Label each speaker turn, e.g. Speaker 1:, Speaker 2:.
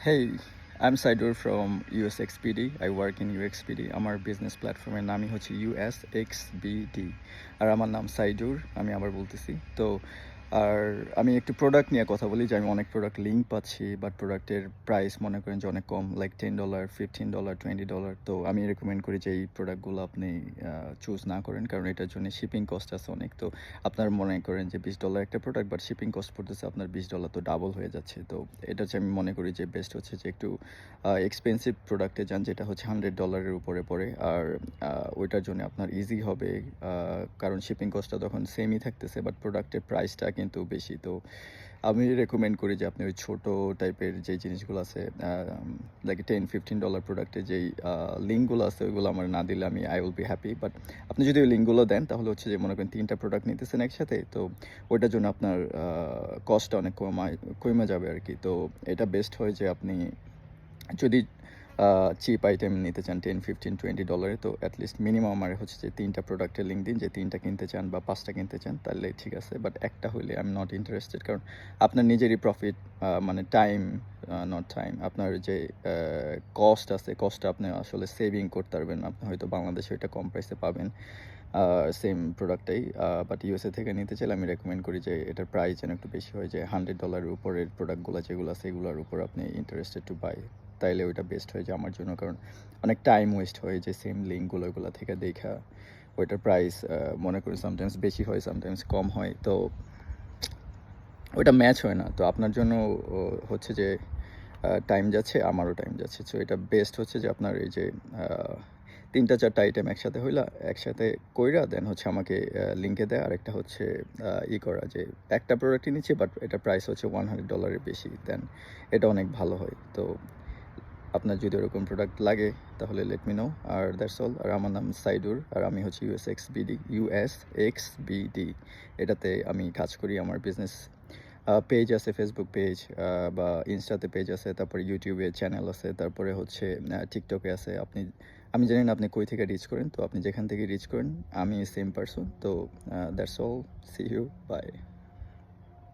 Speaker 1: Hey, I'm Saidur from USXPD. I work in UXPD. আমার business প্ল্যাটফর্মের নামই হচ্ছে USXBD আর আমার নাম সাইদুর। আমি আবার বলতেছি তো আর আমি একটু প্রোডাক্ট নিয়ে কথা বলি যে আমি অনেক প্রোডাক্ট লিঙ্ক পাচ্ছি বাট প্রোডাক্টের প্রাইস মনে করেন যে অনেক কম লাইক $10, $15, $20। তো আমি রেকমেন্ড করি যে এই প্রোডাক্টগুলো আপনি চুজ না করেন, কারণ এটার জন্য শিপিং কস্ট আছে অনেক। তো আপনার মনে করেন যে $20 একটা প্রোডাক্ট, বাট শিপিং কস্ট পড়তেছে আপনার $20, তো ডাবল হয়ে যাচ্ছে। তো এটা হচ্ছে আমি মনে করি যে বেস্ট হচ্ছে যে একটু এক্সপেন্সিভ প্রোডাক্টে যান, যেটা হচ্ছে $100 উপরে পড়ে। আর ওইটার জন্য আপনার ইজি হবে, কারণ শিপিং কস্টটা তখন সেমই থাকতেছে বাট প্রোডাক্টের প্রাইসটা কিন্তু বেশি। তো আমি রেকমেন্ড করি যে আপনি ওই ছোটো টাইপের যে জিনিসগুলো আছে লাইক $10-15 প্রোডাক্টে যেই লিঙ্কগুলো আছে ওইগুলো আমার না দিলে I will be happy. But আপনি যদি ওই লিঙ্কগুলো দেন তাহলে হচ্ছে যে মনে করেন 3টা প্রোডাক্ট নিতেছেন একসাথে, তো ওইটার জন্য আপনার কস্টটা অনেক কমে যাবে আর কি। তো এটা বেস্ট হয় যে আপনি যদি চিপ আইটেম নিতে চান $10, $15, $20, তো অ্যাটলিস্ট মিনিমাম আমার হচ্ছে যে 3টা প্রোডাক্টের লিঙ্ক দিন, যে 3টা কিনতে চান বা 5টা কিনতে চান তাহলে ঠিক আছে। বাট একটা হইলে আই এম নট ইন্টারেস্টেড, কারণ আপনার নিজেরই প্রফিট, মানে টাইম, নট টাইম, আপনার যে কস্ট আছে কস্টটা আপনি আসলে সেভিং করতে পারবেন। আপনি হয়তো বাংলাদেশে এটা কম প্রাইসে পাবেন সেম প্রোডাক্টটাই, বাট ইউএসএ থেকে নিতে চাইলে আমি রেকমেন্ড করি যে এটার প্রাইস যেন একটু বেশি হয়, যে $100 উপরের প্রোডাক্টগুলো যেগুলো আছে এগুলোর উপর আপনি ইন্টারেস্টেড টু বাই, তাইলে ওইটা বেস্ট হয় যে আমার জন্য। কারণ অনেক টাইম ওয়েস্ট হয় যে সেম লিঙ্কগুলো ওইগুলো থেকে দেখা ওইটার প্রাইস মনে করি সামটাইমস বেশি হয় সামটাইমস কম হয়, তো ওইটা ম্যাচ হয় না। তো আপনার জন্য হচ্ছে যে টাইম যাচ্ছে, আমারও টাইম যাচ্ছে। সো এটা বেস্ট হচ্ছে যে আপনার এই যে 3টা 4টা আইটেম একসাথে হইলা, একসাথে কইরা দেন হচ্ছে আমাকে লিঙ্কে দেয়। আর একটা হচ্ছে করা যে একটা প্রোডাক্টই নিচ্ছে বাট এটা প্রাইস হচ্ছে $100 বেশি, দেন এটা অনেক ভালো হয়। তো আপনার যদি ওরকম প্রোডাক্ট লাগে তাহলে লেট মি নো। আর দ্যাটস অল। আর আমার নাম সাইদুর আর আমি হচ্ছে USXBD। এটাতে আমি কাজ করি। আমার বিজনেস পেজ আছে, ফেসবুক পেজ বা ইনস্টাতে পেজ আছে, তারপরে ইউটিউবে চ্যানেল আছে, তারপরে হচ্ছে টিকটকে আছে। আমি জানি না আপনি কই থেকে রিচ করেন, তো আপনি যেখান থেকে রিচ করেন আমি সেম পারসন। তো that's all, see you, by.